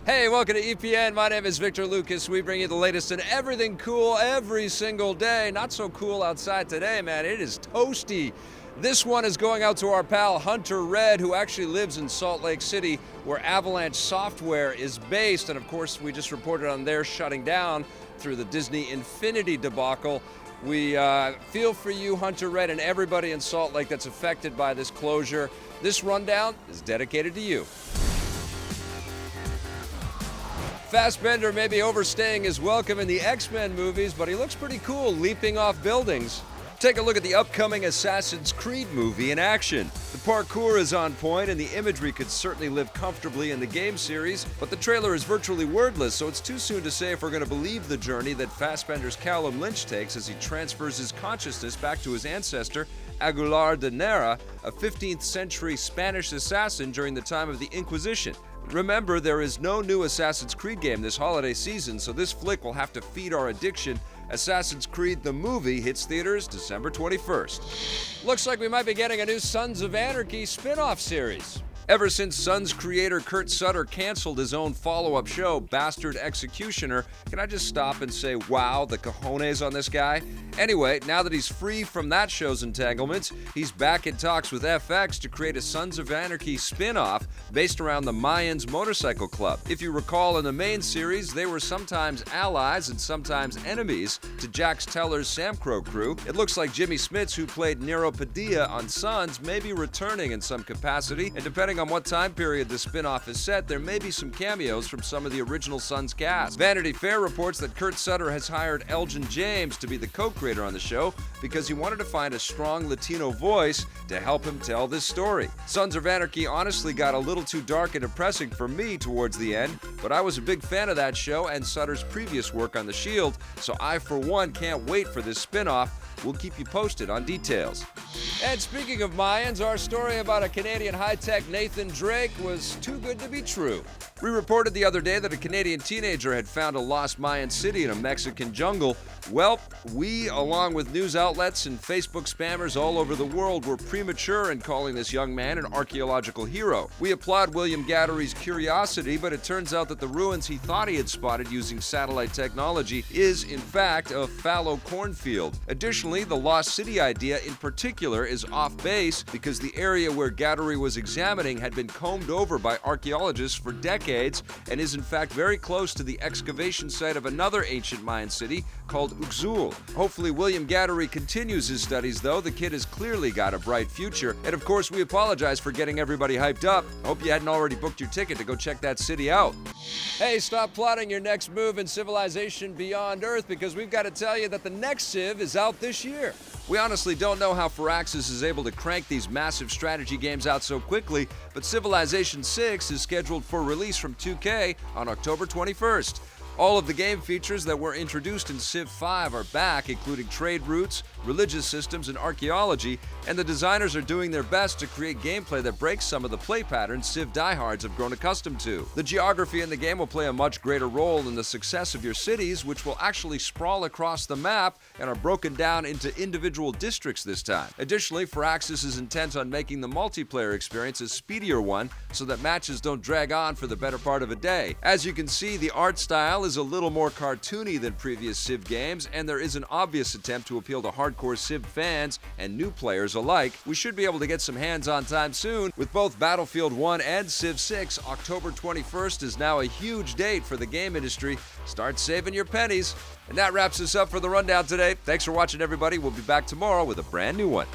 Hey, welcome to EPN. My name is Victor Lucas. We bring you the latest in everything cool every single day. Not so cool outside today, man. It is toasty. This one is going out to our pal Hunter Red, who actually lives in Salt Lake City, where Avalanche Software is based. And of course, we just reported on their shutting down through the Disney Infinity debacle. We feel for you, Hunter Red, and everybody in Salt Lake that's affected by this closure. This rundown is dedicated to you. Fassbender may be overstaying his welcome in the X-Men movies, but he looks pretty cool leaping off buildings. Take a look at the upcoming Assassin's Creed movie in action. The parkour is on point and the imagery could certainly live comfortably in the game series, but the trailer is virtually wordless, so it's too soon to say if we're going to believe the journey that Fassbender's Callum Lynch takes as he transfers his consciousness back to his ancestor, Aguilar de Nera, a 15th century Spanish assassin during the time of the Inquisition. Remember, there is no new Assassin's Creed game this holiday season, so this flick will have to feed our addiction. Assassin's Creed the movie hits theaters December 21st. Looks like we might be getting a new Sons of Anarchy spin-off series. Ever since Sons creator Kurt Sutter canceled his own follow-up show, Bastard Executioner, can I just stop and say, wow, the cojones on this guy? Anyway, now that he's free from that show's entanglements, he's back in talks with FX to create a Sons of Anarchy spin-off based around the Mayans motorcycle club. If you recall, in the main series, they were sometimes allies and sometimes enemies to Jax Teller's Sam Crow crew. It looks like Jimmy Smits, who played Nero Padilla on Sons, may be returning in some capacity, and depending on what time period the spin-off is set, there may be some cameos from some of the original Sons cast. Vanity Fair reports that Kurt Sutter has hired Elgin James to be the co-creator on the show because he wanted to find a strong Latino voice to help him tell this story. Sons of Anarchy honestly got a little too dark and depressing for me towards the end, but I was a big fan of that show and Sutter's previous work on The Shield, so I for one can't wait for this spin-off. We'll keep you posted on details. And speaking of Mayans, our story about a Canadian high-tech Nathan Drake was too good to be true. We reported the other day that a Canadian teenager had found a lost Mayan city in a Mexican jungle. Well, we, along with news outlets and Facebook spammers all over the world, were premature in calling this young man an archaeological hero. We applaud William Gattery's curiosity, but it turns out that the ruins he thought he had spotted using satellite technology is, in fact, a fallow cornfield. Additionally, the lost city idea in particular is off base because the area where Gattery was examining had been combed over by archaeologists for decades and is in fact very close to the excavation site of another ancient Mayan city called Uxul. Hopefully William Gattery continues his studies though. The kid has clearly got a bright future. And of course we apologize for getting everybody hyped up. Hope you hadn't already booked your ticket to go check that city out. Hey, stop plotting your next move in Civilization Beyond Earth because we've got to tell you that the next Civ is out this year. We honestly don't know how Firaxis is able to crank these massive strategy games out so quickly, but Civilization 6 is scheduled for release from 2K on October 21st. All of the game features that were introduced in Civ 5 are back, including trade routes, religious systems, and archaeology, and the designers are doing their best to create gameplay that breaks some of the play patterns Civ diehards have grown accustomed to. The geography in the game will play a much greater role in the success of your cities, which will actually sprawl across the map and are broken down into individual districts this time. Additionally, Firaxis is intent on making the multiplayer experience a speedier one so that matches don't drag on for the better part of a day. As you can see, the art style is a little more cartoony than previous Civ games, and there is an obvious attempt to appeal to hardcore Civ fans and new players alike. We should be able to get some hands-on time soon. With both Battlefield 1 and Civ 6, October 21st is now a huge date for the game industry. Start saving your pennies. And that wraps us up for the rundown today. Thanks for watching, everybody. We'll be back tomorrow with a brand new one.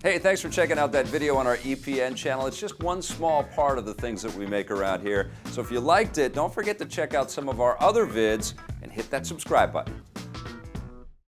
Hey, thanks for checking out that video on our EPN channel. It's just one small part of the things that we make around here. So if you liked it, don't forget to check out some of our other vids and hit that subscribe button.